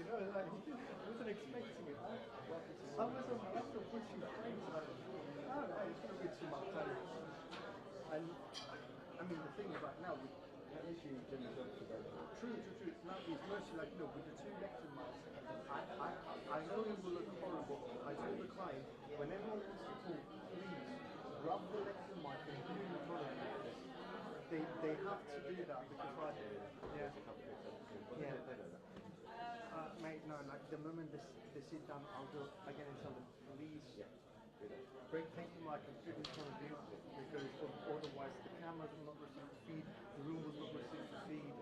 know, like, I wasn't expecting it. I was pushing frames, like, I don't know, it's going to be too much time. And, I mean, the thing about now, at least you did the job today. True. Now it's mostly like, with the two lecture marks, I know it will look horrible. I told the client, when everyone wants to talk, please grab the lecture mic and do it in front of you. They have to do that because mate, no, like the moment they sit down, I'll go again and tell them, please take the mic and put it in front of you because otherwise the cameras will not receive the feed, the room will not receive the feed,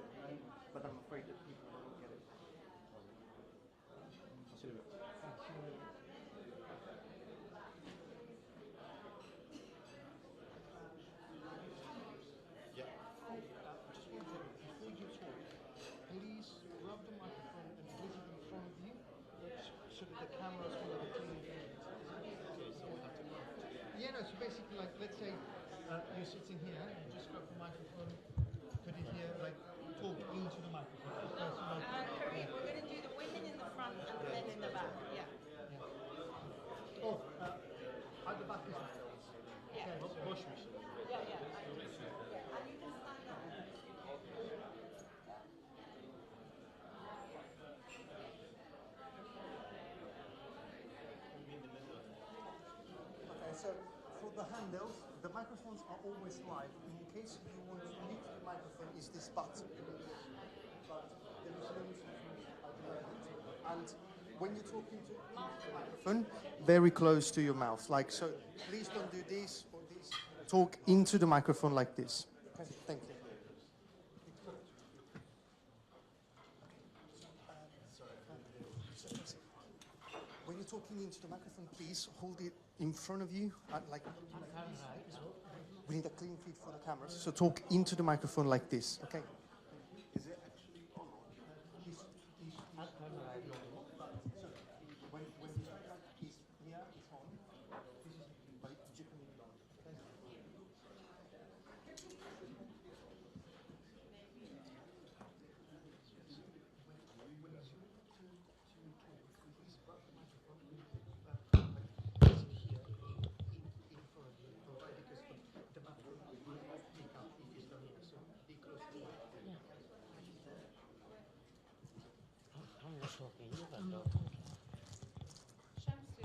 but I'm afraid that people won't get it. Please grab the microphone and put it in front of you so that the cameras will have a clean feed. Yeah, no, so basically, like, let's say you're sitting here, you just grab the microphone, put it here, like, talk into the microphone. Kareem, we're going to do the women in the front and the men in the back. Yeah. Oh, at the back is Yeah. Bush mission. Yeah. And you can stand up. Okay, so for the handles, the microphones are always live. In case you want to mute the microphone, is this button. But there is no mute at the moment. And when you're talking to the microphone, very close to your mouth, like so. Please don't do this or this. Talk into the microphone like this. Okay, thank you. When you're talking into the microphone, please hold it in front of you, we need a clean feed for the cameras. So talk into the microphone like this, okay? Is it actually on? When you talk like he's here, it's on. This is but you can leave it on. Okay? Shamsu.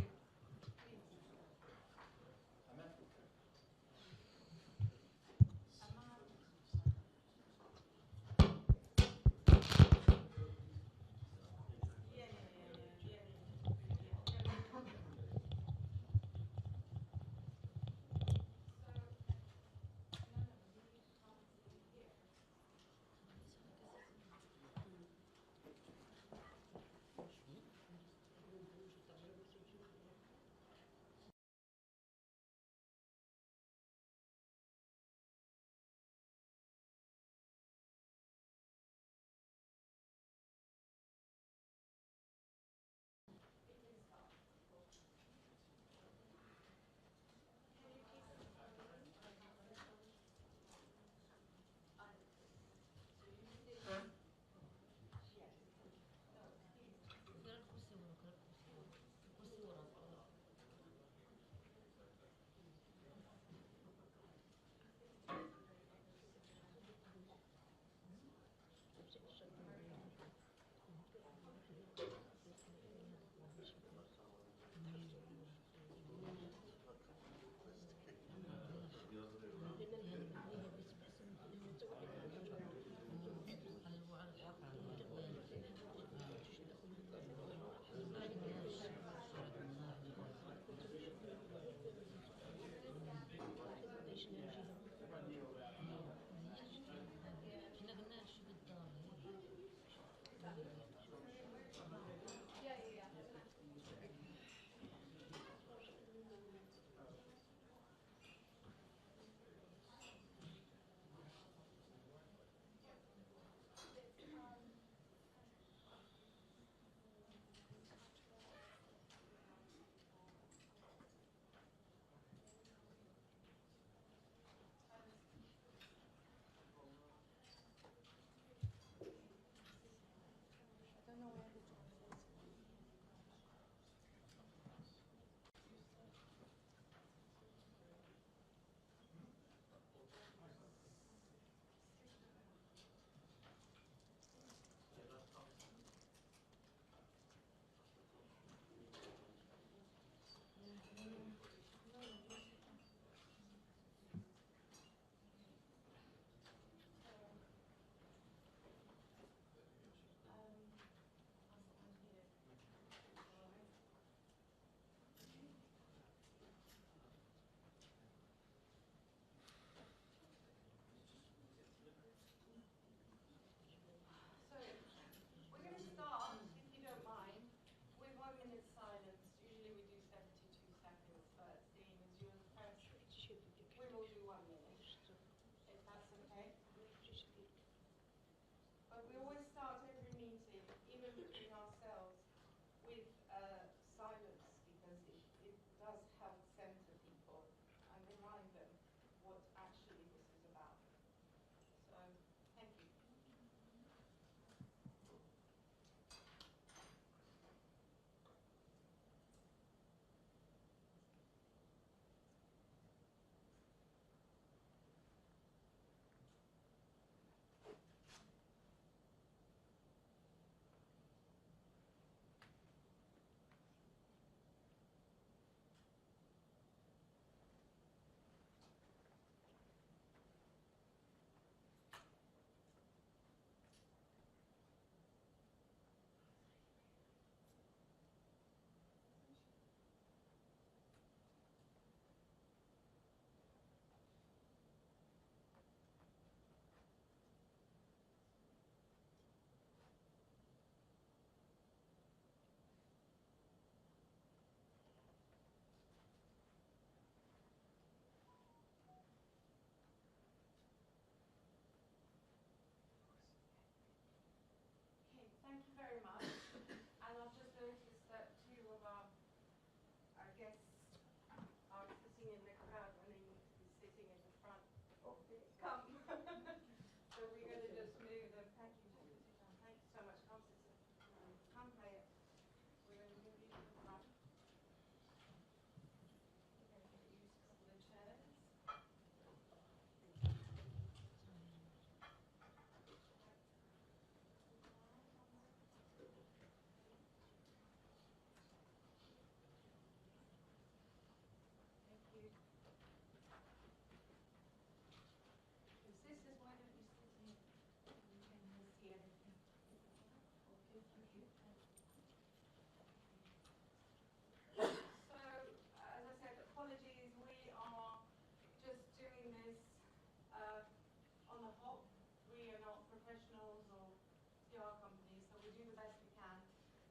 PR company, so we do the best we can.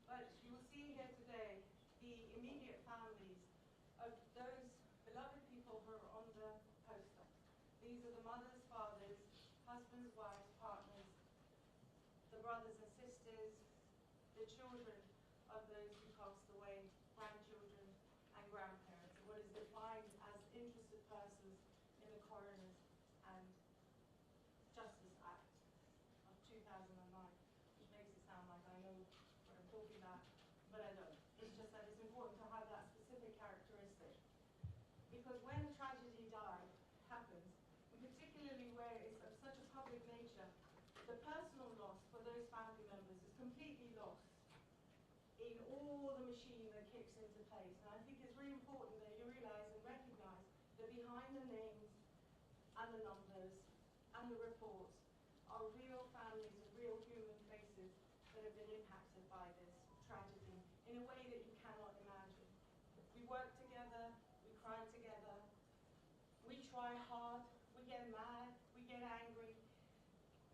But you will see here today the immediate families of those beloved people who are on the poster. These are the mothers, fathers, husbands, wives, partners, the brothers and sisters, the children of those who passed away, grandchildren and grandparents, and what is defined as interested persons in the Coroners and Justice Act of 2009, which makes it sound like I know what I'm talking about, but I don't. It's just that it's important to have that specific characteristic. Because when a tragedy happens, and particularly where it's of such a public nature, the personal loss for those family members is completely lost in all the machine that kicks into place. And I think it's really important that you realize and recognize that behind the names and the numbers and the reports are real families and real human faces that have been impacted by this tragedy in a way that you cannot imagine. We work together, we cry together, we try hard, we get mad, we get angry.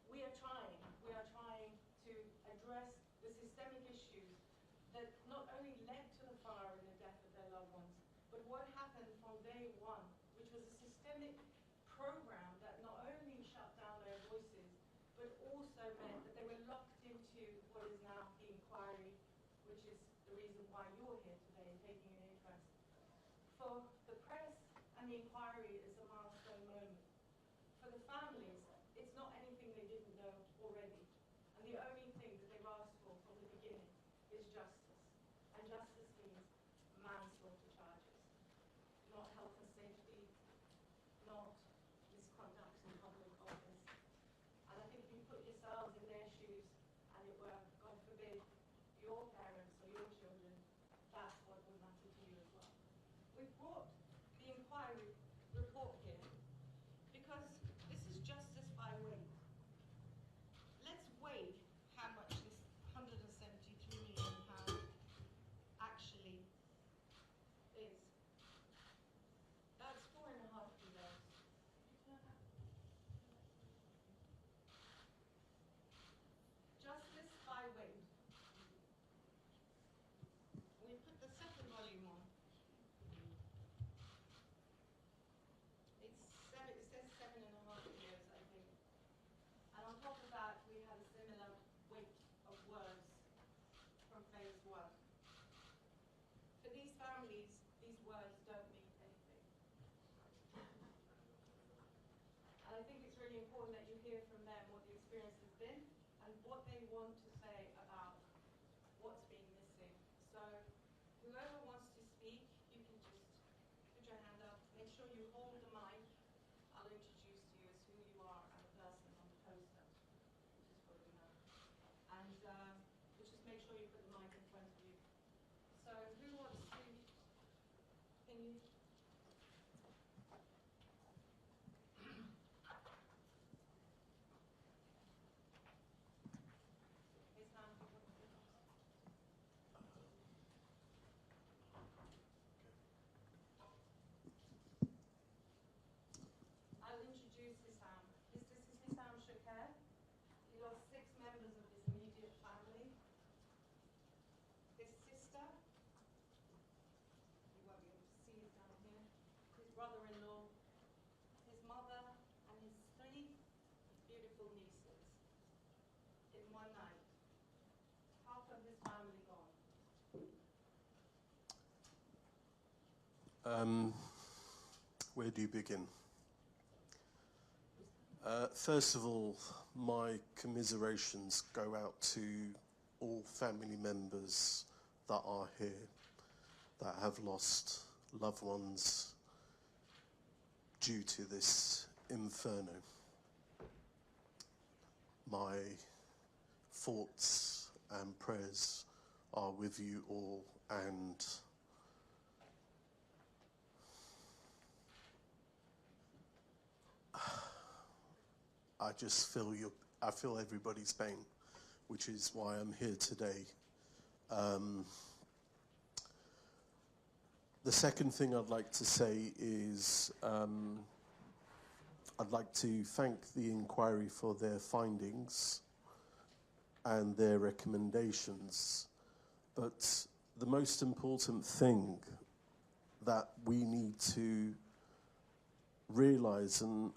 We are trying to address the systemic issues that not only led to the fire and the death of their loved ones, but what happened from day one, which was a systemic program that not only shut down their voices, but also meant that they were locked into what is now the inquiry, which is the reason why you're here today and taking an interest. For the press and the inquiry is a milestone moment. For the families, it's not anything they didn't know already. And the only thing that they've asked for from the beginning is justice. And justice means manslaughter charges, not health and safety, not misconduct in public office. And I think if you put yourselves in their shoes and it were, God forbid, your parents or your children, that's what would matter to you as well. We've brought the inquiry report here because this is justice by weight. Let's weigh how much this £173 million actually is. That's 4.5 kilos. Justice by weight. We put the second volume on. It says 7.5 kilos, I think. And on top of that, we have a similar weight of words from phase one. For these families, these words don't mean anything. And I think it's really important that you hear from them what the experience has been and what they want to say about what's been missing. So whoever wants to speak, you can just put your hand up. Make sure you hold the mic. I'll introduce you as who you are and the person on the poster, which is what we know. And we'll just make sure you put the mic in front of you. So who wants to, can you? His hand. I'll introduce Hissam. This is Hissam Shaker. He lost 6 members of his immediate family. His sister, you won't be able to see it down here, his brother-in-law, his mother, and his 3 beautiful nieces in one night. Half of his family gone. Where do you begin? First of all, my commiserations go out to all family members that are here that have lost loved ones due to this inferno. My thoughts and prayers are with you all, and I just feel I feel everybody's pain, which is why I'm here today. The second thing I'd like to say is I'd like to thank the inquiry for their findings, and their recommendations. But the most important thing that we need to realise and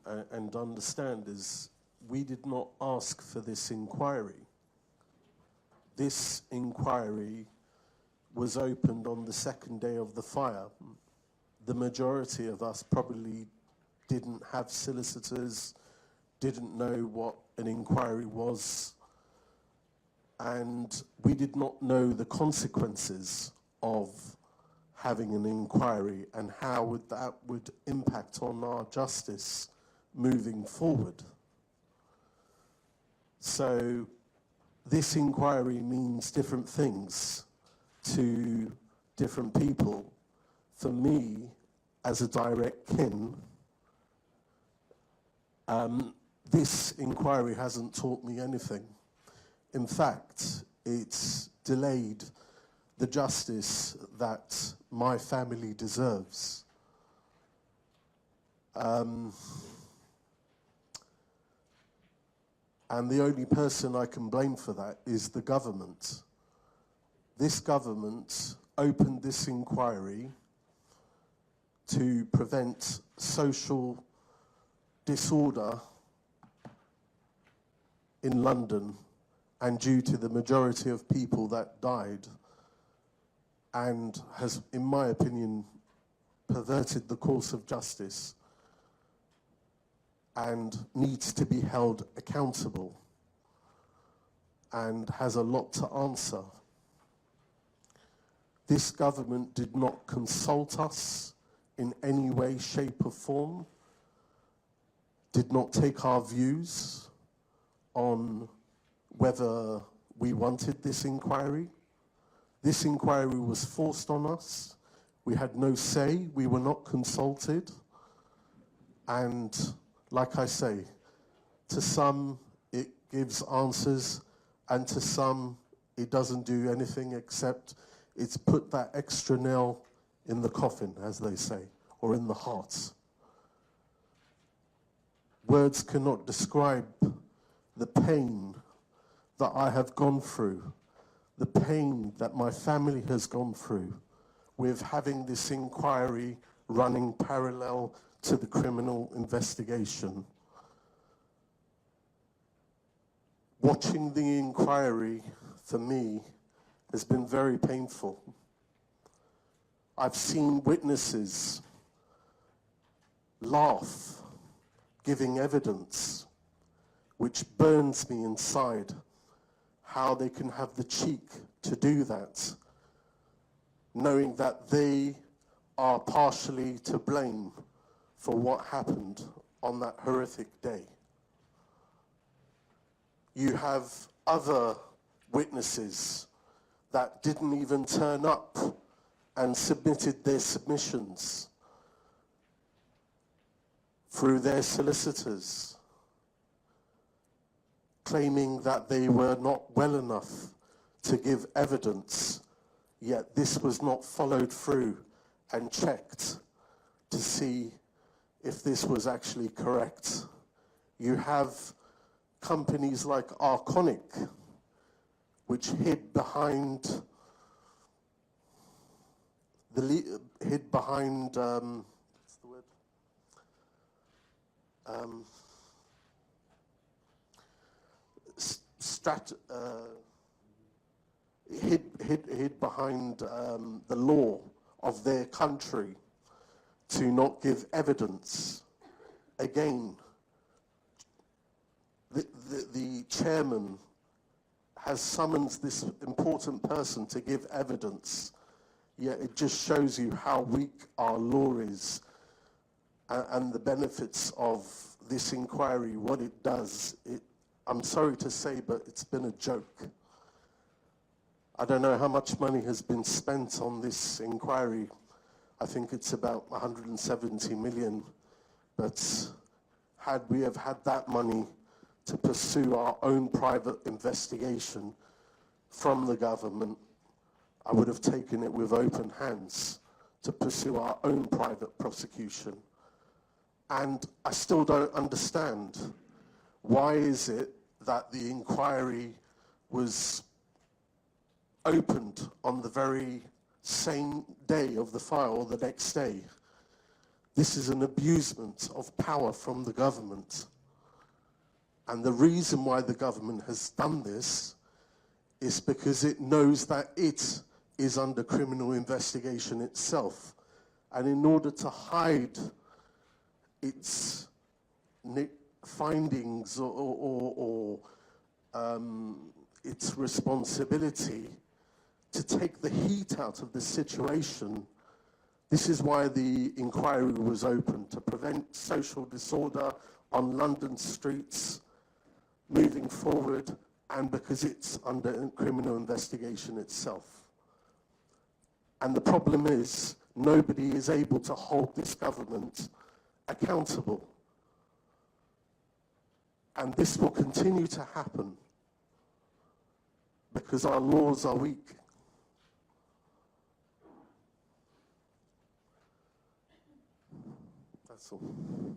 understand is we did not ask for this inquiry. This inquiry was opened on the second day of the fire. The majority of us probably didn't have solicitors, didn't know what an inquiry was, and we did not know the consequences of having an inquiry and how that would impact on our justice moving forward. So this inquiry means different things to different people. For me, as a direct kin, this inquiry hasn't taught me anything. In fact, it's delayed the justice that my family deserves. And the only person I can blame for that is the government. This government opened this inquiry to prevent social disorder in London, and due to the majority of people that died, and has, in my opinion, perverted the course of justice and needs to be held accountable and has a lot to answer. This government did not consult us in any way, shape or form, did not take our views on whether we wanted this inquiry. This inquiry was forced on us. We had no say, we were not consulted. And like I say, to some it gives answers, and to some it doesn't do anything except it's put that extra nail in the coffin, as they say, or in the heart. Words cannot describe the pain that I have gone through, the pain that my family has gone through with having this inquiry running parallel to the criminal investigation. Watching the inquiry, for me, has been very painful. I've seen witnesses laugh, giving evidence, which burns me inside, how they can have the cheek to do that, knowing that they are partially to blame for what happened on that horrific day. You have other witnesses that didn't even turn up and submitted their submissions through their solicitors, claiming that they were not well enough to give evidence, yet this was not followed through and checked to see if this was actually correct. You have companies like Arconic, which hid behind what's the word? Hid behind the law of their country to not give evidence. Again, the chairman has summoned this important person to give evidence, yet it just shows you how weak our law is and the benefits of this inquiry, what it does. I'm sorry to say, but it's been a joke. I don't know how much money has been spent on this inquiry. I think it's about 170 million. But had we have had that money to pursue our own private investigation from the government, I would have taken it with open hands to pursue our own private prosecution. And I still don't understand, why is it that the inquiry was opened on the very same day of the fire or the next day. This is an abusement of power from the government. And the reason why the government has done this is because it knows that it is under criminal investigation itself. And in order to hide its findings or its responsibility to take the heat out of the situation, this is why the inquiry was opened, to prevent social disorder on London streets moving forward, and because it's under criminal investigation itself. And the problem is, nobody is able to hold this government accountable. And this will continue to happen because our laws are weak. That's all.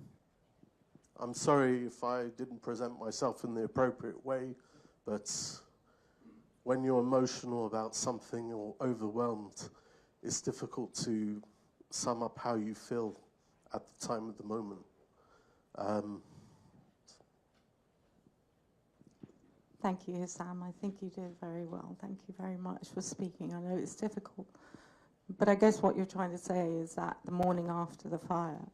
I'm sorry if I didn't present myself in the appropriate way, but when you're emotional about something or overwhelmed, it's difficult to sum up how you feel at the time of the moment. Thank you, Sam. I think you did very well. Thank you very much for speaking. I know it's difficult, but I guess what you're trying to say is that the morning after the fire,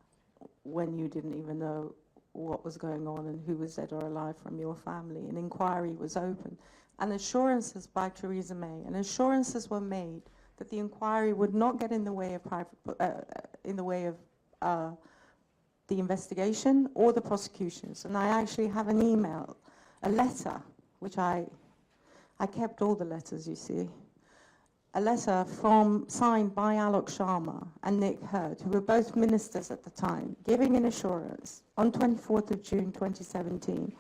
when you didn't even know what was going on and who was dead or alive from your family, an inquiry was opened, and assurances by Theresa May, and assurances were made that the inquiry would not get in the way of the investigation or the prosecutions. And I actually have an email, a letter, which I kept all the letters, you see, a letter signed by Alok Sharma and Nick Hurd, who were both ministers at the time, giving an assurance on 24th of June 2017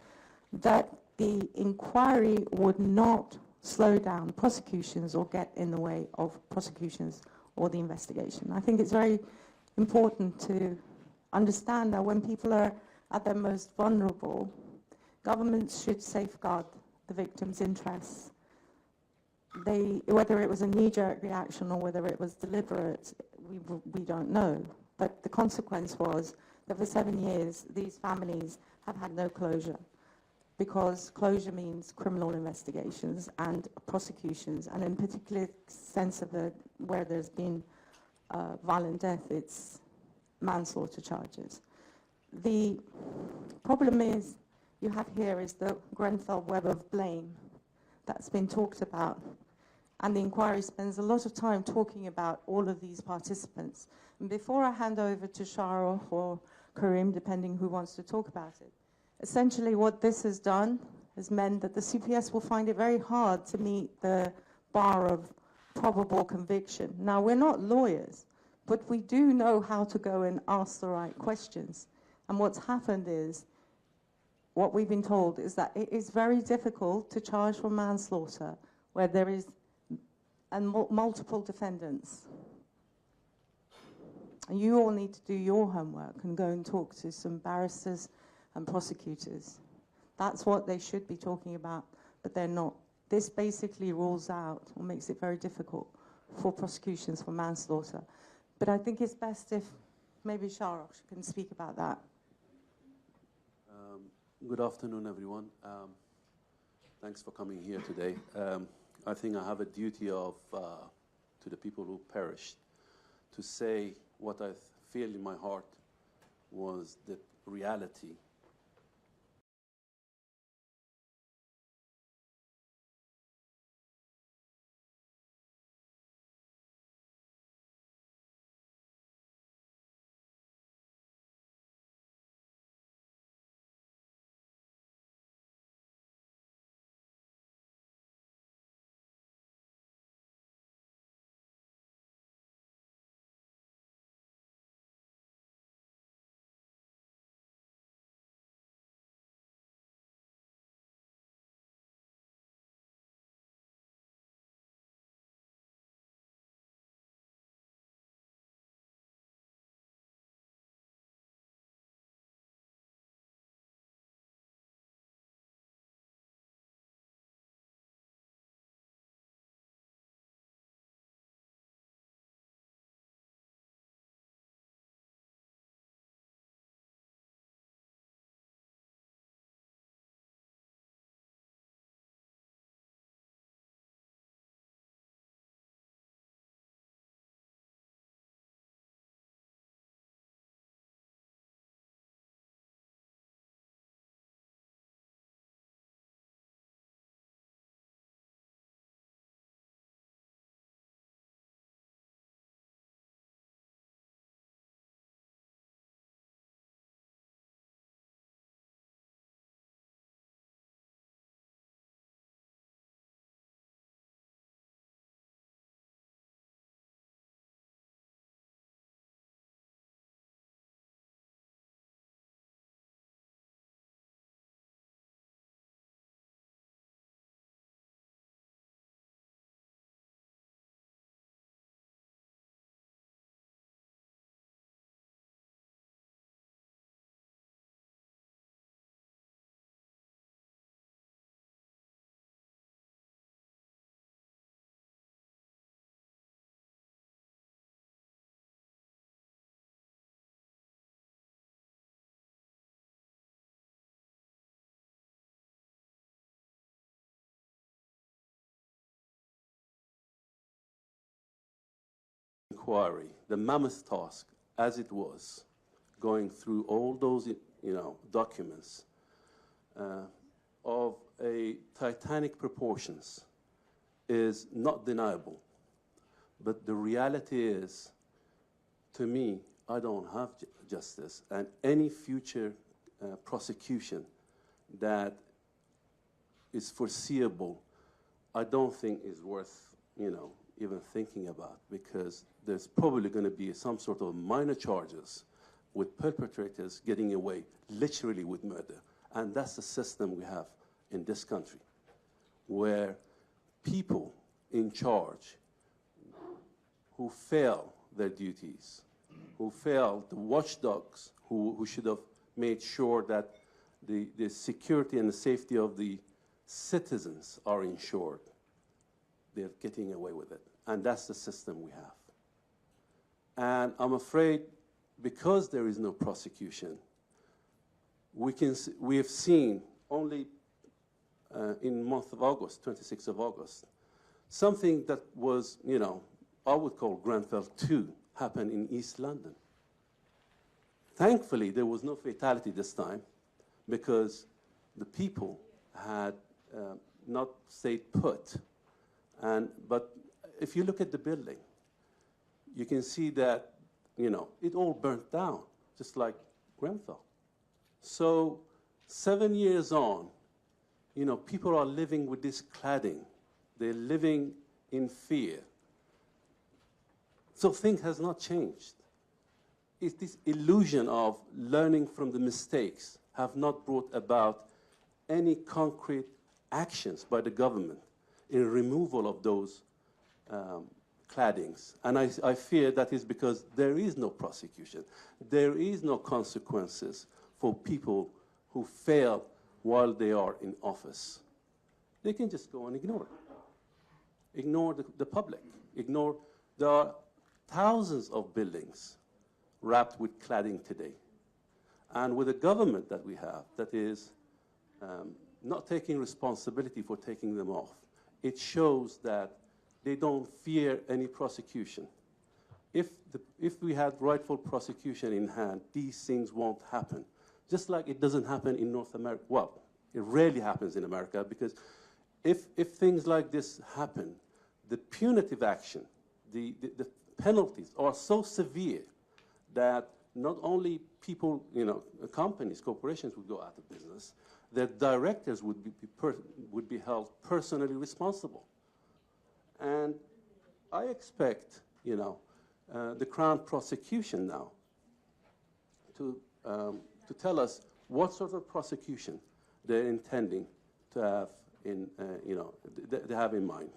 that the inquiry would not slow down prosecutions or get in the way of prosecutions or the investigation. I think it's very important to understand that when people are at their most vulnerable, governments should safeguard the victim's interests. Whether it was a knee-jerk reaction or whether it was deliberate, we don't know. But the consequence was that for 7 years, these families have had no closure, because closure means criminal investigations and prosecutions, and in particular sense of where there's been violent death, it's manslaughter charges. The problem is, you have here is the Grenfell web of blame that's been talked about. And the inquiry spends a lot of time talking about all of these participants. And before I hand over to Shara or Karim, depending who wants to talk about it, essentially what this has done has meant that the CPS will find it very hard to meet the bar of probable conviction. Now, we're not lawyers, but we do know how to go and ask the right questions. And what's happened is, what we've been told is that it is very difficult to charge for manslaughter where there is multiple defendants. And you all need to do your homework and go and talk to some barristers and prosecutors. That's what they should be talking about, but they're not. This basically rules out or makes it very difficult for prosecutions for manslaughter. But I think it's best if maybe Sharosh can speak about that. Good afternoon, everyone. Thanks for coming here today. I think I have a duty of to the people who perished to say what I feel in my heart was the reality inquiry, the mammoth task, as it was, going through all those, documents of a titanic proportions is not deniable. But the reality is, to me, I don't have justice, and any future prosecution that is foreseeable, I don't think is worth, even thinking about, because there's probably going to be some sort of minor charges with perpetrators getting away literally with murder. And that's the system we have in this country, where people in charge who fail their duties, who fail the watchdogs, who should have made sure that the security and the safety of the citizens are ensured, they're getting away with it. And that's the system we have. And I'm afraid, because there is no prosecution, we have seen only in the month of August, 26th of August, something that was, I would call Grenfell 2, happened in East London. Thankfully, there was no fatality this time, because the people had not stayed put. But if you look at the building, you can see that, it all burnt down, just like Grenfell. So 7 years on, people are living with this cladding. They're living in fear. So things has not changed. It's this illusion of learning from the mistakes have not brought about any concrete actions by the government in removal of those claddings. And I fear that is because there is no prosecution. There is no consequences for people who fail while they are in office. They can just go and ignore it. Ignore the public. There are thousands of buildings wrapped with cladding today. And with a government that we have that is not taking responsibility for taking them off, it shows that they don't fear any prosecution. If we had rightful prosecution in hand, these things won't happen. Just like it doesn't happen in North America. Well, it rarely happens in America, because if things like this happen, the punitive action, the penalties are so severe that not only people, companies, corporations would go out of business, their directors would be held personally responsible. And I expect, the Crown prosecution now to tell us what sort of prosecution they're intending to have they have in mind.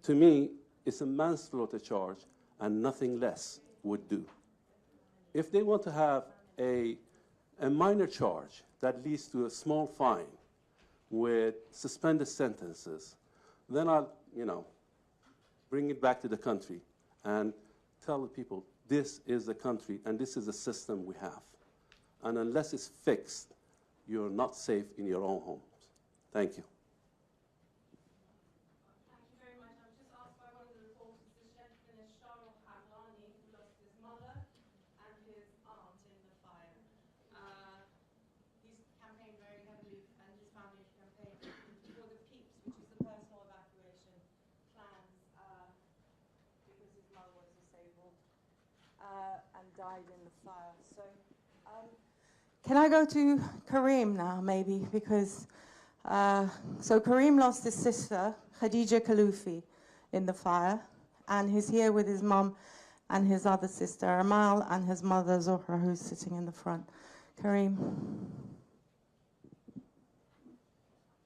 To me, it's a manslaughter charge, and nothing less would do. If they want to have a minor charge that leads to a small fine with suspended sentences, then I'll, bring it back to the country and tell the people, this is the country and this is the system we have. And unless it's fixed, you're not safe in your own homes. Thank you. Thank you very much. I was just asked by one of the reporters, this gentleman is Shahrukh Hamlani, who lost his mother and his aunt in the fire. He's campaigned very heavily, and his family campaigned for the PEEPs, which is the personal evacuation plans, because his mother was disabled and died in the fire. So, Can I go to Kareem now, maybe? Because, so Kareem lost his sister, Khadija Kaloufi, in the fire, and he's here with his mum and his other sister, Amal, and his mother, Zohra, who's sitting in the front. Kareem.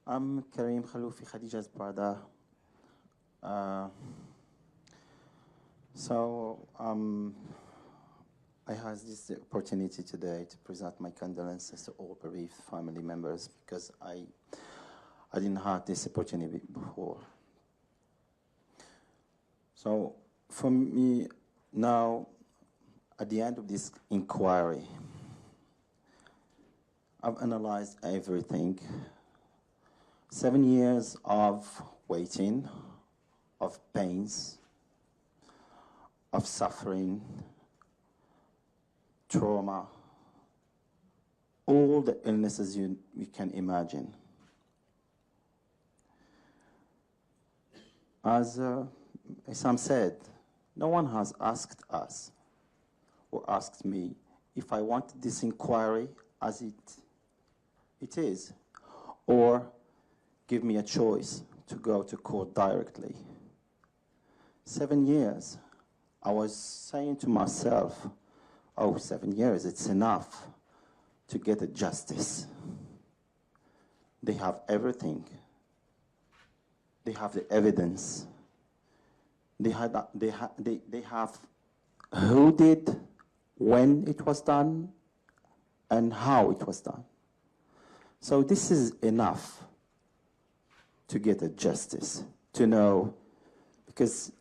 I'm Kareem Kaloufi, Khadija's brother. I have this opportunity today to present my condolences to all bereaved family members, because I didn't have this opportunity before. So for me now, at the end of this inquiry, I've analyzed everything. 7 years of waiting, of pains, of suffering, trauma, all the illnesses you can imagine. As Sam said, no one has asked us or asked me if I want this inquiry as it is, or give me a choice to go to court directly. 7 years, I was saying to myself, oh, 7 years, it's enough to get a justice. They have everything. They have the evidence. They have who did, when it was done, and how it was done. So this is enough to get a justice, to know, because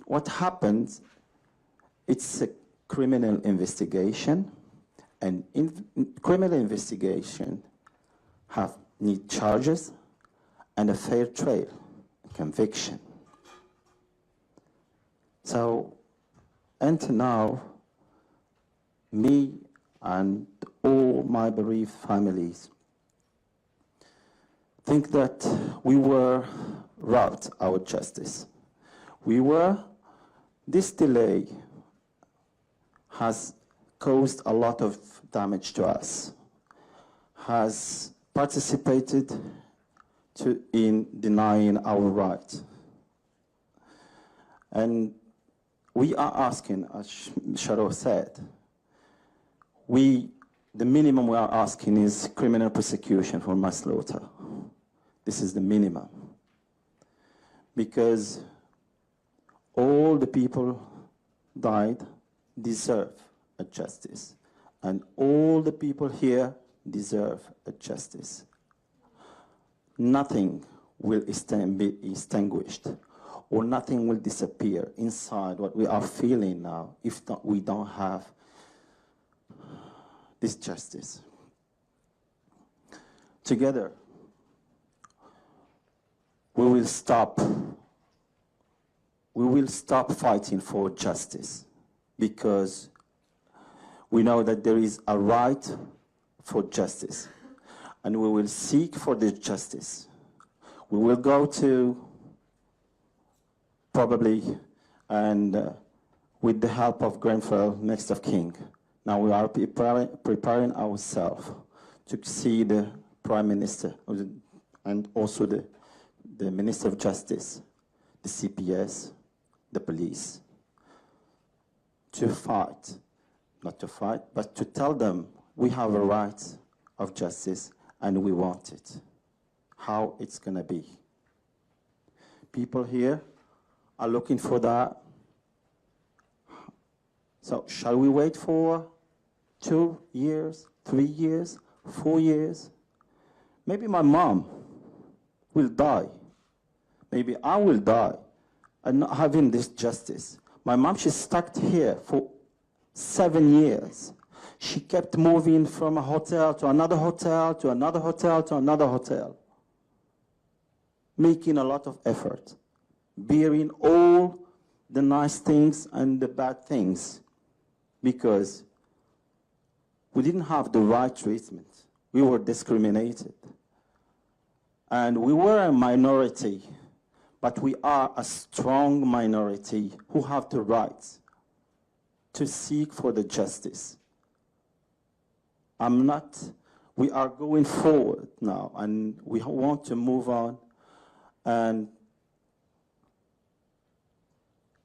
what happens, it's a criminal investigation, and criminal investigation need charges and a fair trial, conviction. So, until now, me and all my bereaved families think that we were robbed our justice. This delay has caused a lot of damage to us, has participated in denying our right. And we are asking, as Sharo said, the minimum we are asking is criminal prosecution for manslaughter. This is the minimum. Because all the people died deserve a justice. And all the people here deserve a justice. Nothing will be extinguished, or nothing will disappear inside what we are feeling now if we don't have this justice. Together, we will stop fighting for justice, because we know that there is a right for justice, and we will seek for the justice. We will go to, probably, and with the help of Grenfell, next of kin. Now we are preparing ourselves to see the Prime Minister and also the Minister of Justice, the CPS, the police, to fight, not to fight, but to tell them we have a right of justice and we want it. How it's going to be. People here are looking for that. So shall we wait for 2 years, 3 years, 4 years? Maybe my mom will die. Maybe I will die and not having this justice. My mom, she's stuck here for 7 years. She kept moving from a hotel to another hotel, to another hotel, to another hotel, making a lot of effort, bearing all the nice things and the bad things, because we didn't have the right treatment. We were discriminated. And we were a minority, but we are a strong minority who have the right to seek for the justice. We are going forward now, and we want to move on. And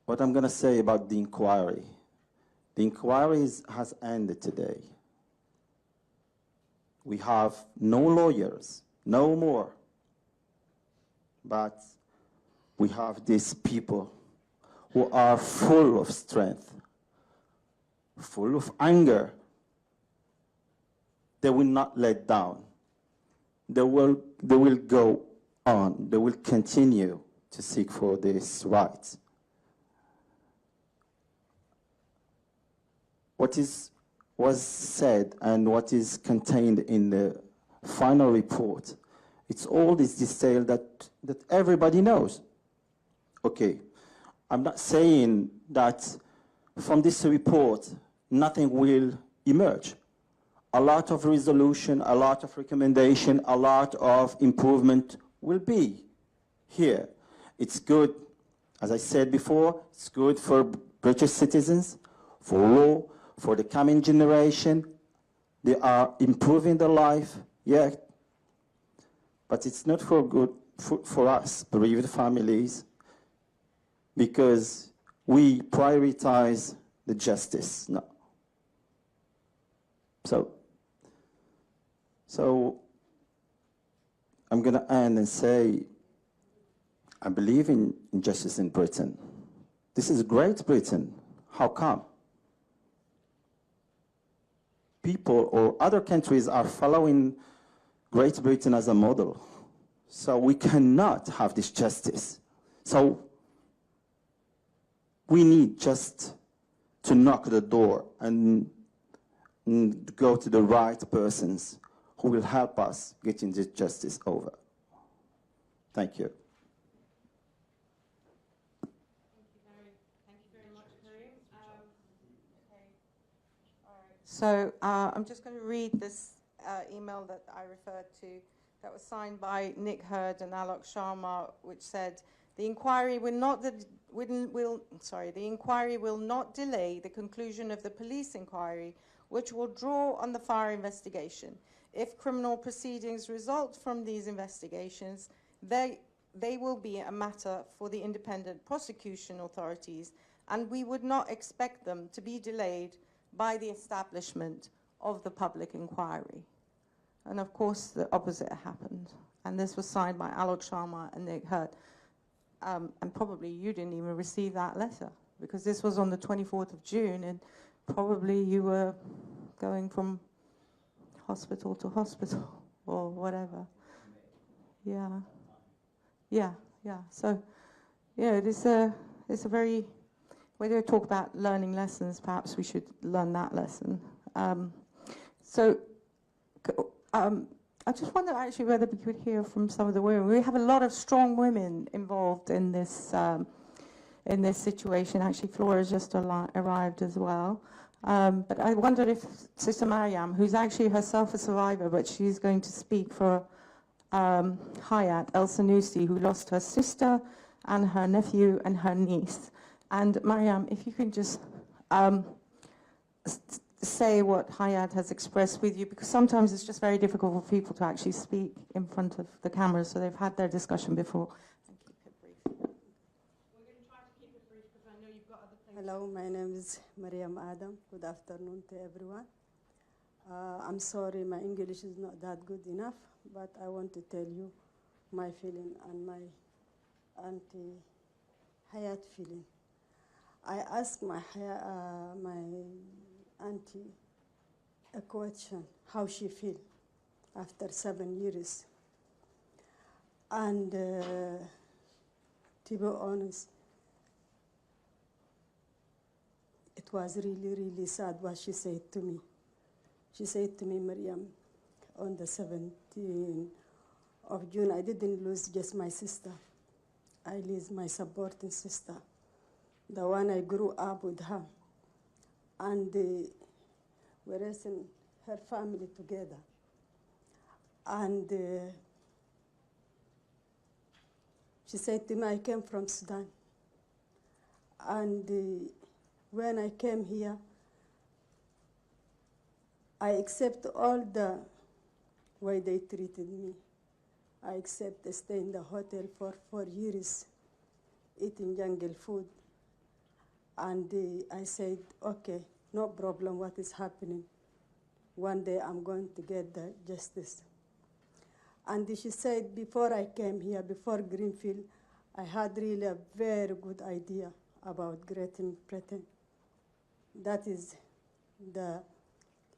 what I'm going to say about the inquiry has ended today. We have no lawyers, no more. But we have these people who are full of strength, full of anger. They will not let down. They will go on. They will continue to seek for this right. What was said and what is contained in the final report, it's all this detail that everybody knows. Okay, I'm not saying that from this report, nothing will emerge. A lot of resolution, a lot of recommendation, a lot of improvement will be here. It's good, as I said before, it's good for British citizens, for law, for the coming generation. They are improving their life, yeah, but it's not for good for us, bereaved families, because we prioritize the justice. No. So I'm going to end and say, I believe in justice in Britain. This is Great Britain. How come? People or other countries are following Great Britain as a model. So we cannot have this justice. So we need just to knock the door and go to the right persons who will help us getting this justice over. Thank you. Thank you very much, Karim. Okay. All right. So I'm just going to read this email that I referred to that was signed by Nick Hurd and Alok Sharma, which said, the inquiry will not delay the conclusion of the police inquiry, which will draw on the fire investigation. If criminal proceedings result from these investigations, they will be a matter for the independent prosecution authorities, and we would not expect them to be delayed by the establishment of the public inquiry. And of course, the opposite happened. And this was signed by Alok Sharma and Nick Hurd. And probably you didn't even receive that letter, because this was on the 24th of June, and probably you were going from hospital to hospital or whatever. Yeah. So, yeah, it's a very, when we talk about learning lessons, perhaps we should learn that lesson. I just wonder actually whether we could hear from some of the women. We have a lot of strong women involved in this situation. Actually, Flora's just arrived as well. But I wonder if Sister Mariam, who's actually herself a survivor, but she's going to speak for Hayat El Sanusi, who lost her sister and her nephew and her niece. And Mariam, if you can just say what Hayat has expressed with you, because sometimes it's just very difficult for people to actually speak in front of the camera, so they've had their discussion before. And keep it brief. We're going to try to keep it brief because I know you've got other things. Hello, my name is Mariam Adam. Good afternoon to everyone. I'm sorry my English is not that good enough, but I want to tell you my feeling and my Auntie Hayat feeling. I asked my auntie a question, how she feel after 7 years. And to be honest, it was really, really sad what she said to me. She said to me, Mariam, on the 17th of June, I didn't lose just my sister. I lost my supporting sister, the one I grew up with her. And we're raising her family together. And she said to me, I came from Sudan. And when I came here, I accept all the way they treated me. I accept to stay in the hotel for 4 years, eating jungle food. And I said, okay, no problem what is happening. One day I'm going to get the justice. And she said, before I came here, before Greenfield, I had really a very good idea about Great Britain. That is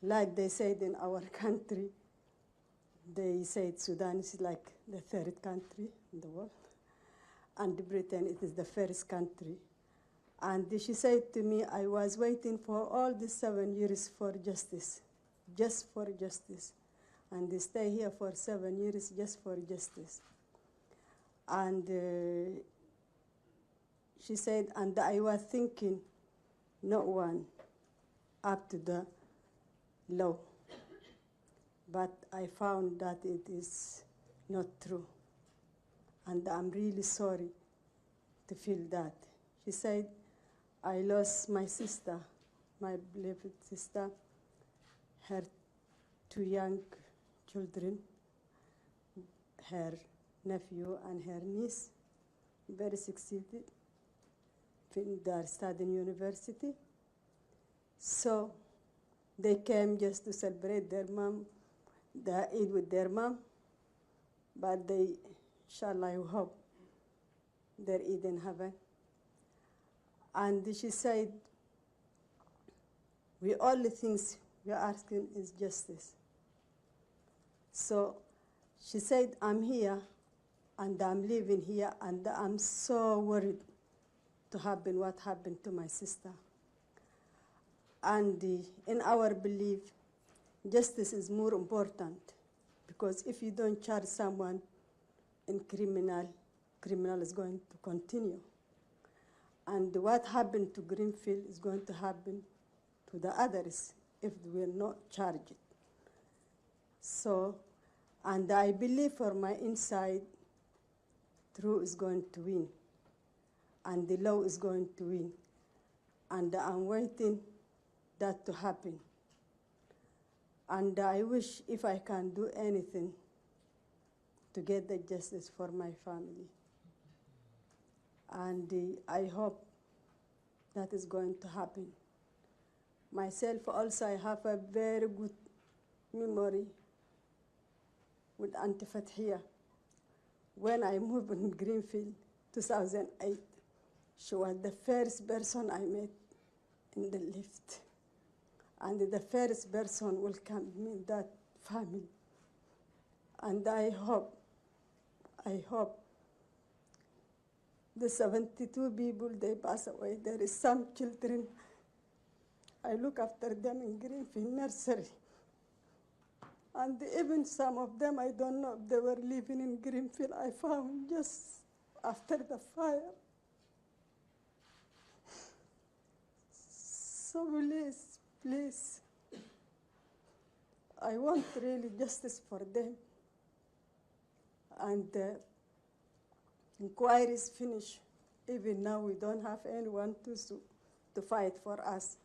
like they said in our country, they said Sudan is like the third country in the world. And Britain, it is the first country. And she said to me, I was waiting for all these 7 years for justice, just for justice. And they stay here for 7 years just for justice. And She said, and I was thinking, no one up to the law. But I found that it is not true. And I'm really sorry to feel that. She said, I lost my sister, my beloved sister, her 2 young children, her nephew and her niece, very succeeded. They are studying university. So they came just to celebrate their mom, the Eid with their mom, but they, inshallah, I hope they're Eid in heaven. And she said, we only things we are asking is justice. So she said, I'm here, and I'm living here, and I'm so worried to happen what happened to my sister. And in our belief, justice is more important, because if you don't charge someone in criminal is going to continue. And what happened to Greenfield is going to happen to the others if we are not charged. So, and I believe for my inside, truth is going to win, and the law is going to win. And I'm waiting that to happen. And I wish if I can do anything to get the justice for my family. And I hope that is going to happen. Myself also, I have a very good memory with Auntie Fathia. When I moved in Greenfield, 2008, she was the first person I met in the lift. And the first person welcomed me in that family. And I hope the 72 people, they pass away. There is some children, I look after them in Greenfield nursery. And even some of them, I don't know if they were living in Greenfield. I found just after the fire. So please, please, I want really justice for them. And inquiry is finished. Even now, we don't have anyone to fight for us.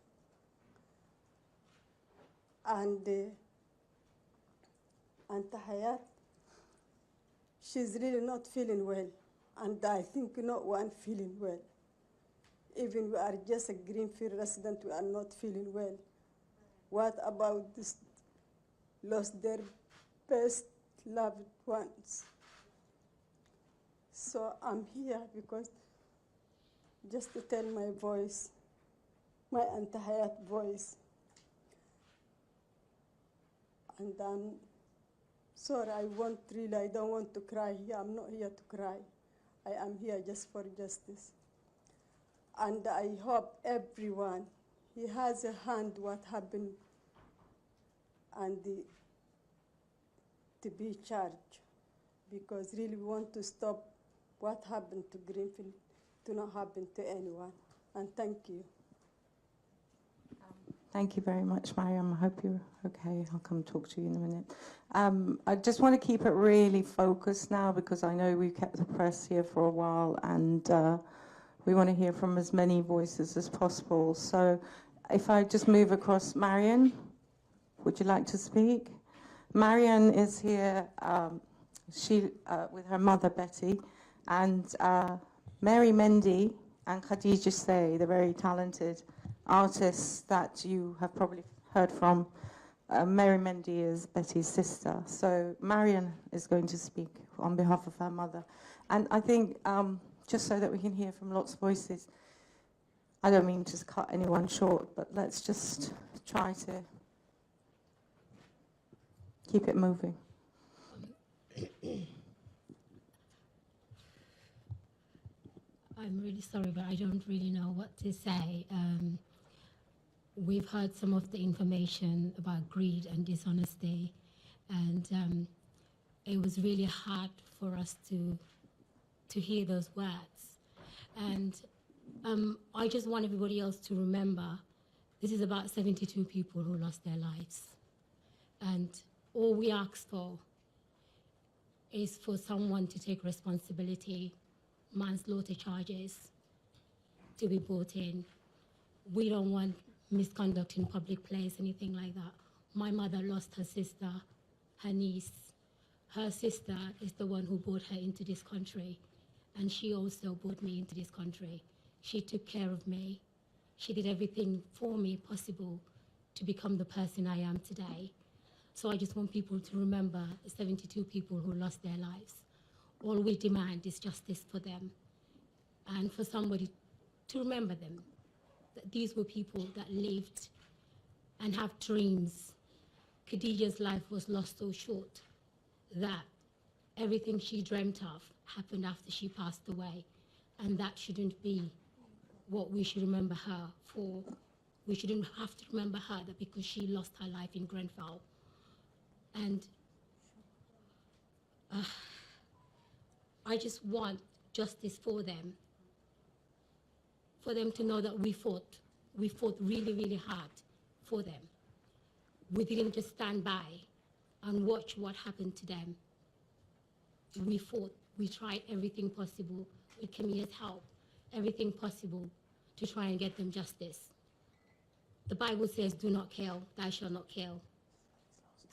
And Auntie Hayat, she's really not feeling well. And I think no one feeling well. Even we are just a Greenfield resident, we are not feeling well. What about this lost their best loved ones? So I'm here because just to tell my voice, my Auntie Hayat voice. And I'm sorry, I don't want to cry here. I'm not here to cry. I am here just for justice. And I hope everyone, he has a hand what happened and to be charged. Because really we want to stop what happened to Greenfield to not happen to anyone. And thank you. Thank you very much, Mariam. I hope you're okay. I'll come talk to you in a minute. I just want to keep it really focused now because I know we've kept the press here for a while and we want to hear from as many voices as possible. So if I just move across, Marian, would you like to speak? Marian is here with her mother, Betty, and Mary Mendy and Khadija Say, the very talented artists that you have probably heard from. Mary Mendy is Betty's sister. So Marian is going to speak on behalf of her mother. And I think, just so that we can hear from lots of voices, I don't mean to cut anyone short, but let's just try to keep it moving. I'm really sorry, but I don't really know what to say. We've heard some of the information about greed and dishonesty, and it was really hard for us to hear those words. And I just want everybody else to remember this is about 72 people who lost their lives. And all we ask for is for someone to take responsibility, manslaughter charges to be brought in. We don't want misconduct in public place, anything like that. My mother lost her sister, her niece. Her sister is the one who brought her into this country, and she also brought me into this country. She took care of me. She did everything for me possible to become the person I am today. So I just want people to remember the 72 people who lost their lives. All we demand is justice for them, and for somebody to remember them, that these were people that lived and have dreams. Khadija's life was lost so short that everything she dreamt of happened after she passed away, and that shouldn't be what we should remember her for. We shouldn't have to remember her that because she lost her life in Grenfell. And I just want justice for them to know that we fought really, really hard for them. We didn't just stand by and watch what happened to them. We fought, we tried everything possible with Camilla's help, everything possible to try and get them justice. The Bible says, do not kill, thou shalt not kill.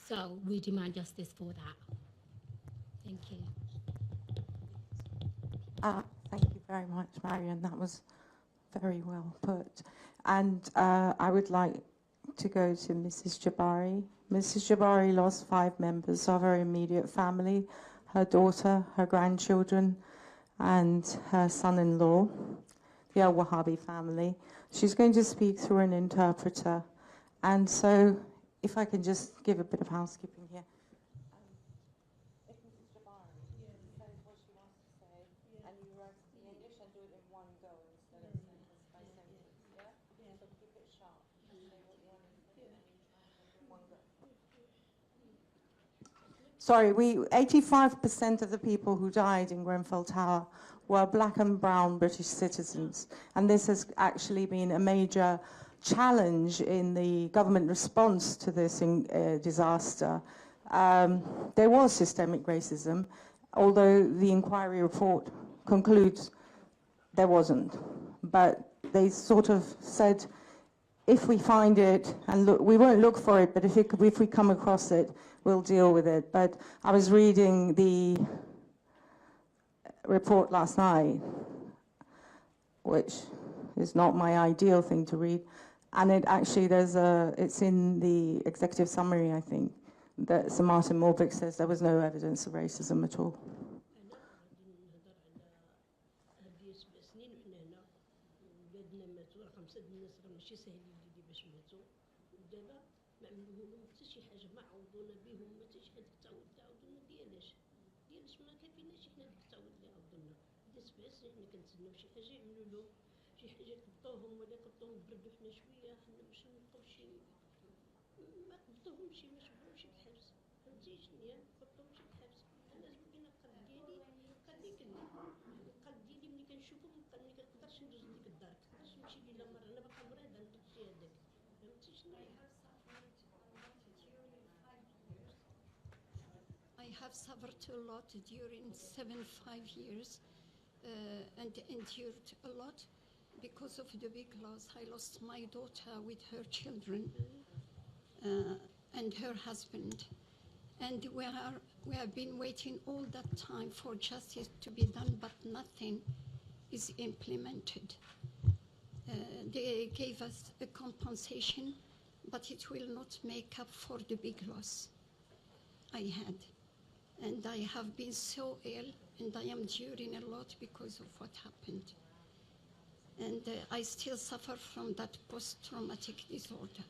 So we demand justice for that. Thank you. Thank you very much, Marion. That was very well put. And I would like to go to Mrs. Jabari. Mrs. Jabari lost 5 members of her immediate family, her daughter, her grandchildren, and her son-in-law, the Al-Wahabi family. She's going to speak through an interpreter. And so if I can just give a bit of housekeeping here. If Mrs. Jabari says what she wants to say, and you write the English and do it in one go instead of sentence by sentence, yeah? So keep it sharp. Say what you want to say in one go. Sorry, 85% of the people who died in Grenfell Tower were black and brown British citizens. And this has actually been a major challenge in the government response to this disaster. There was systemic racism, although the inquiry report concludes there wasn't. But they sort of said, if we find it, and look, we won't look for it, but if we come across it, we'll deal with it. But I was reading the report last night, which is not my ideal thing to read, and it actually, it's in the executive summary, I think, that Sir Martin Morbrick says there was no evidence of racism at all. I have suffered a lot during 5 years and endured a lot because of the big loss. I lost my daughter with her children and her husband. And we have been waiting all that time for justice to be done, but nothing is implemented. They gave us a compensation, but it will not make up for the big loss I had. And I have been so ill, and I am enduring a lot because of what happened. And I still suffer from that post-traumatic disorder.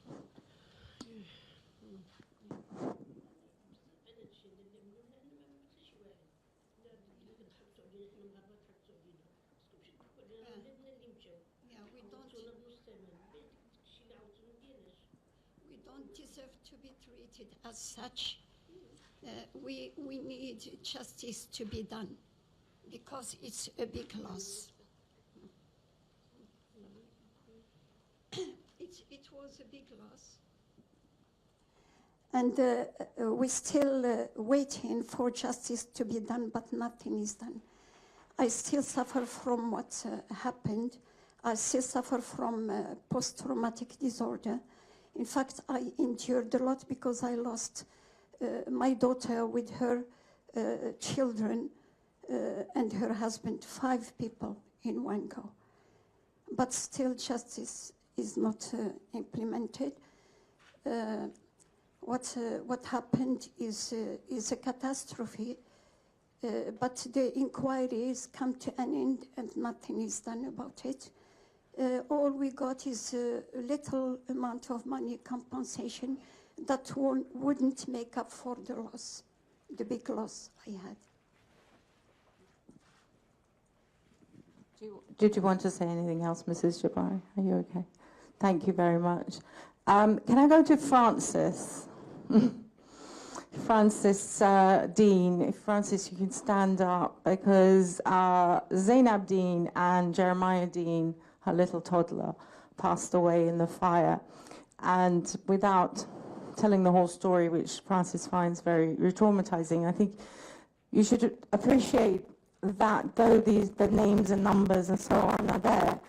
We don't deserve to be treated as such. We need justice to be done because it's a big loss. it was a big loss. And we're still waiting for justice to be done, but nothing is done. I still suffer from what happened. I still suffer from post-traumatic disorder. In fact, I endured a lot because I lost my daughter with her children and her husband, 5 people in one go. But still justice is not implemented. What happened is a catastrophe, but the inquiries come to an end and nothing is done about it. All we got is a little amount of money compensation that wouldn't make up for the loss, the big loss I had. Did you want to say anything else, Mrs. Jabari? Are you okay? Thank you very much. Can I go to Francis? Francis Dean. If Francis, you can stand up, because Zainab Dean and Jeremiah Dean, her little toddler, passed away in the fire. And without telling the whole story, which Francis finds very traumatizing, I think you should appreciate that though the names and numbers and so on are there,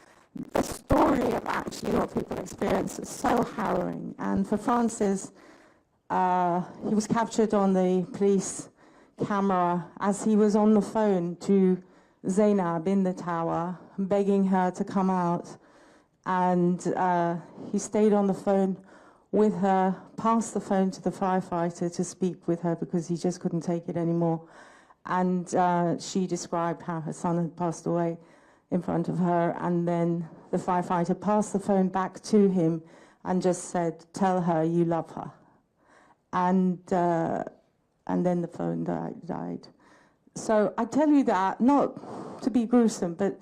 the story of actually what people experience is so harrowing. And for Francis, he was captured on the police camera as he was on the phone to Zainab in the tower, begging her to come out. And he stayed on the phone with her, passed the phone to the firefighter to speak with her because he just couldn't take it anymore. And she described how her son had passed away in front of her, and then the firefighter passed the phone back to him and just said, "Tell her you love her." And then the phone died. So I tell you that, not to be gruesome, but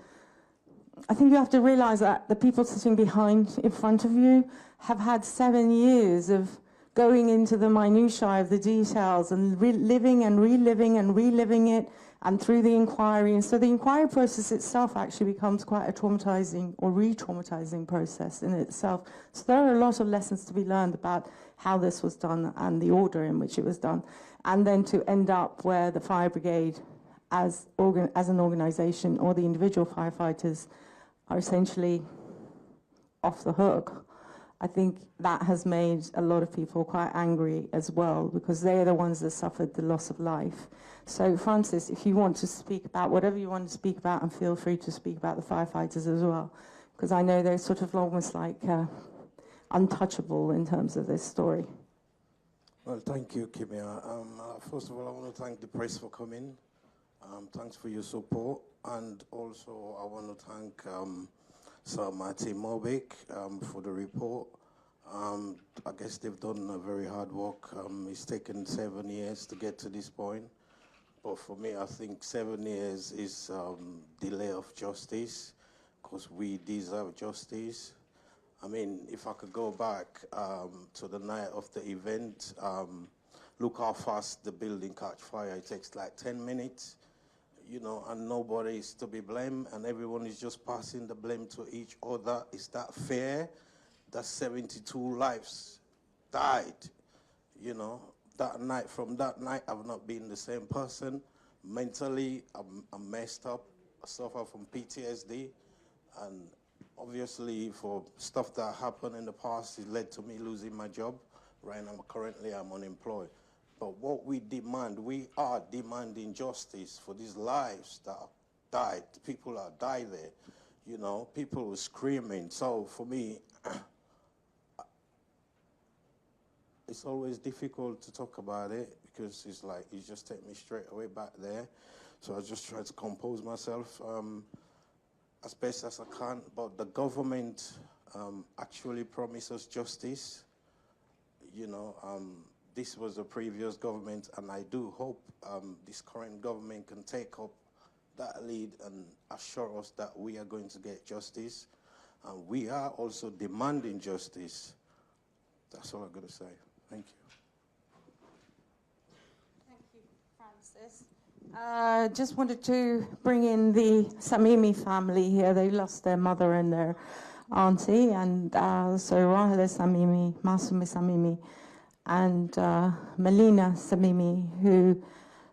I think you have to realize that the people sitting in front of you have had 7 years of going into the minutiae of the details and living and reliving it, and through the inquiry. And so the inquiry process itself actually becomes quite a traumatizing or re-traumatizing process in itself. So there are a lot of lessons to be learned about how this was done and the order in which it was done. And then to end up where the fire brigade as an organization, or the individual firefighters, are essentially off the hook. I think that has made a lot of people quite angry as well, because they're the ones that suffered the loss of life. So Francis, if you want to speak about whatever you want to speak about, and feel free to speak about the firefighters as well, because I know they're sort of almost like untouchable in terms of this story. Well, thank you, Kimia. First of all, I want to thank the press for coming. Thanks for your support. And also, I want to thank Sir Martin Mobic for the report. I guess they've done a very hard work. It's taken 7 years to get to this point. But for me, I think 7 years is delay of justice, because we deserve justice. I mean, if I could go back to the night of the event, look how fast the building catch fire. It takes like 10 minutes, you know, and nobody is to be blamed, and everyone is just passing the blame to each other. Is that fair? That 72 lives died, you know. That night, from that night, I've not been the same person. Mentally, I'm messed up. I suffer from PTSD, and obviously, for stuff that happened in the past, it led to me losing my job. Right now, currently, I'm unemployed. But what we demand, we are demanding justice for these lives that died. People that died there, you know, people were screaming. So for me, it's always difficult to talk about it, because it's like, you just take me straight away back there. So I just try to compose myself as best as I can. But the government actually promises justice. You know, this was a previous government, and I do hope this current government can take up that lead and assure us that we are going to get justice. And we are also demanding justice. That's all I've got to say. Thank you. Thank you, Francis. Just wanted to bring in the Samimi family here. They lost their mother and their auntie, and so Rahila Samimi, Masumi Samimi, and Melina Samimi, who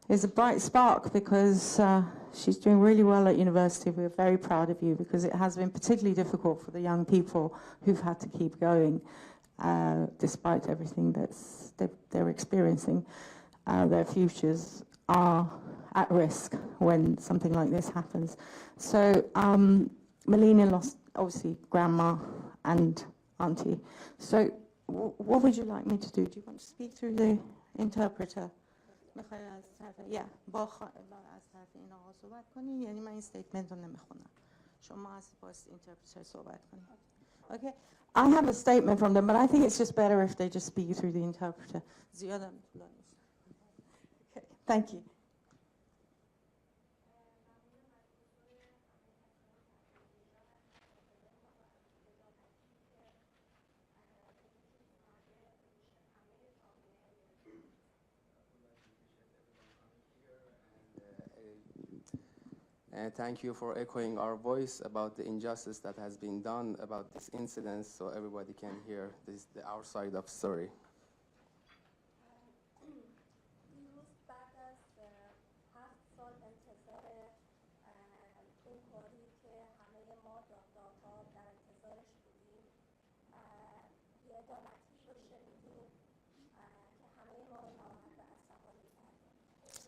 is a bright spark because she's doing really well at university. We're very proud of you because it has been particularly difficult for the young people who've had to keep going despite everything they're experiencing. Their futures are at risk when something like this happens. So Melina lost, obviously, grandma and auntie. So what would you like me to do? Do you want to speak through the interpreter? Yeah. با از طرف این آقا صحبت کنی، یعنی من این statement رو نمیخونم. شما از باز interpreter صحبت کنی. Okay. I have a statement from them, but I think it's just better if they just speak through the interpreter. زیادم طولانی است. Okay. Thank you. And thank you for echoing our voice about the injustice that has been done about this incident so everybody can hear our side of the story.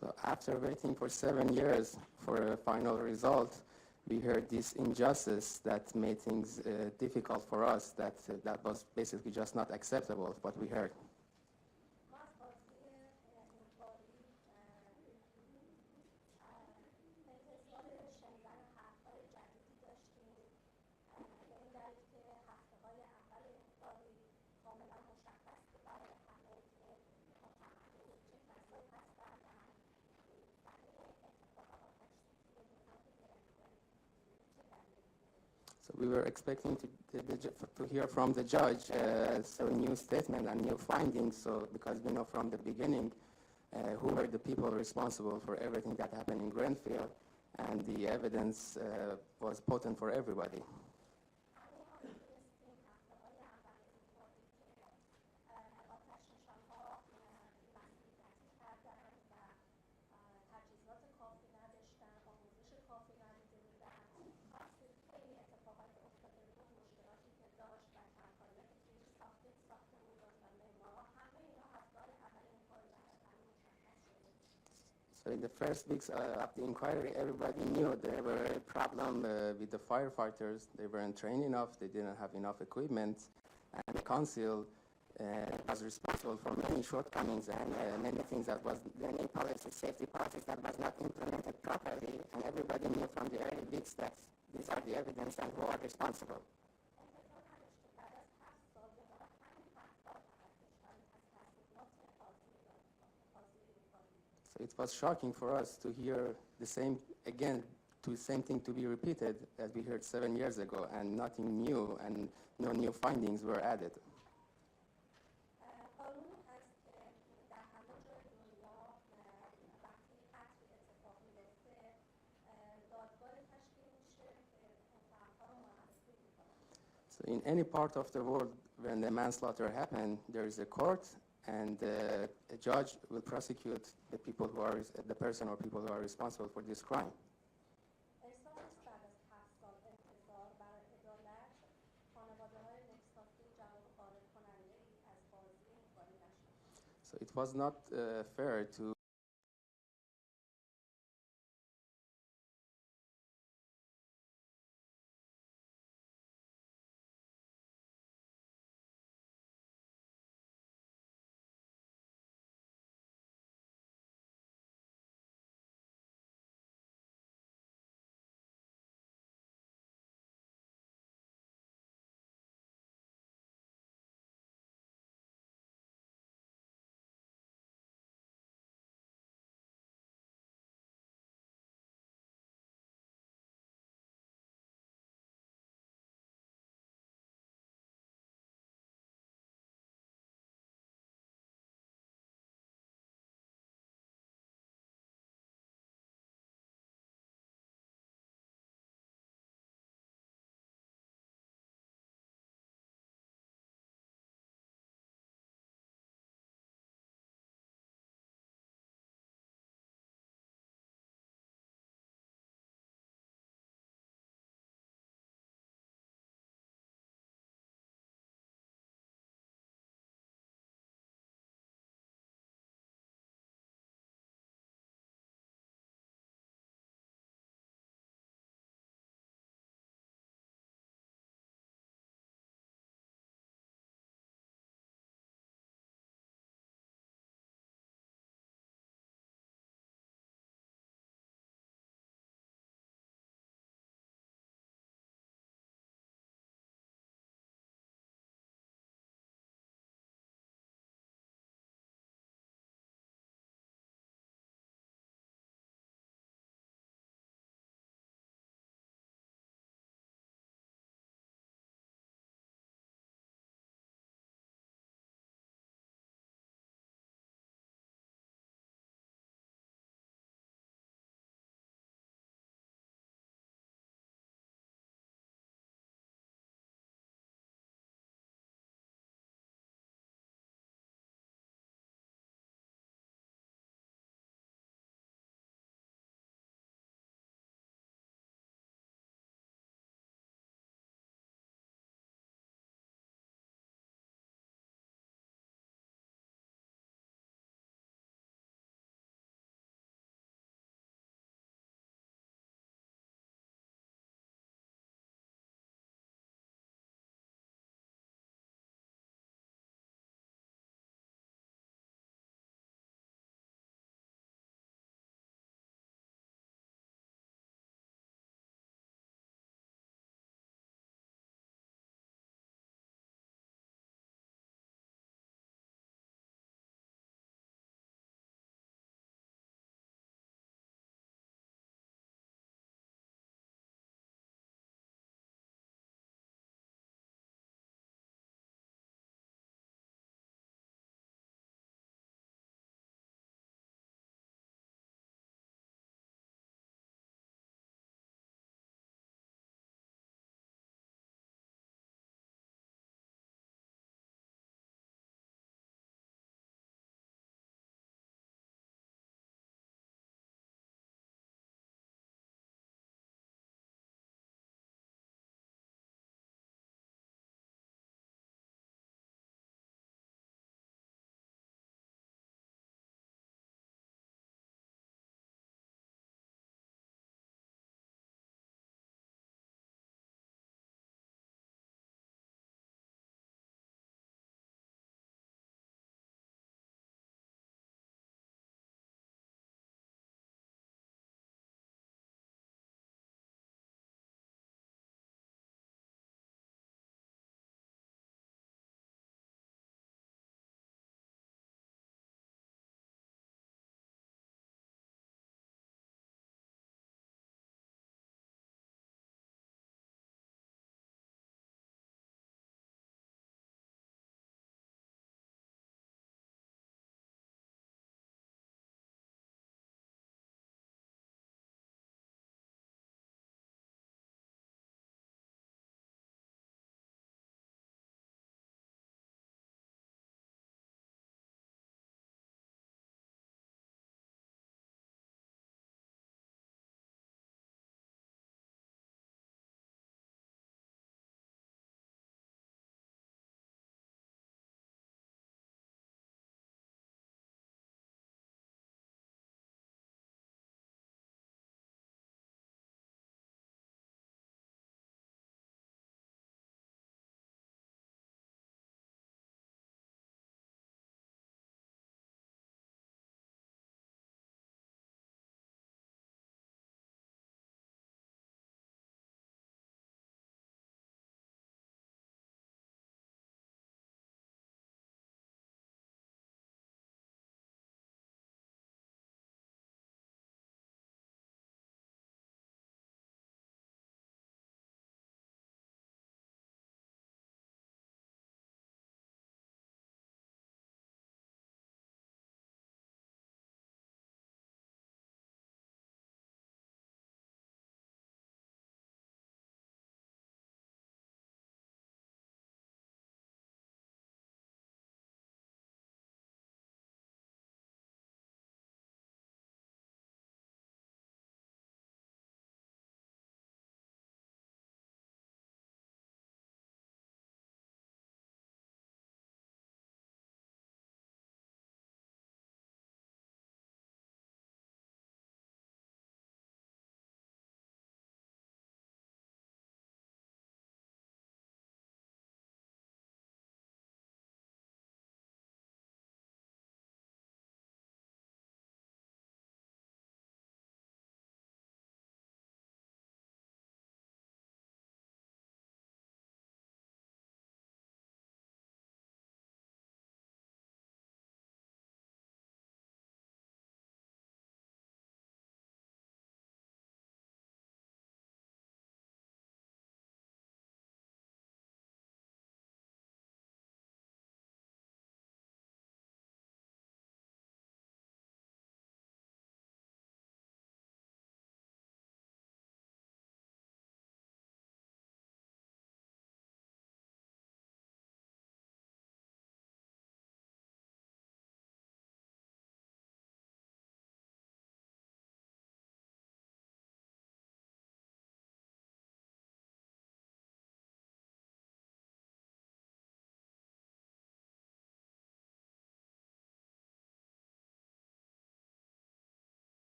So after waiting for 7 years for a final result, we heard this injustice that made things difficult for us, that was basically just not acceptable, what we heard. So we were expecting to hear from the judge so a new statement and new findings, so because we know from the beginning who were the people responsible for everything that happened in Grenfell, and the evidence was potent for everybody. So in the first weeks of the inquiry, everybody knew there were a problem with the firefighters. They weren't trained enough, they didn't have enough equipment, and the council was responsible for many shortcomings and many things that was, many policy, safety policies that was not implemented properly, and everybody knew from the early weeks that these are the evidence and who are responsible. So it was shocking for us to hear the same, again, the same thing to be repeated as we heard 7 years ago, and nothing new and no new findings were added. So in any part of the world when the manslaughter happened, there is a court, and a judge will prosecute the people who are, the person or people who are responsible for this crime. So it was not fair to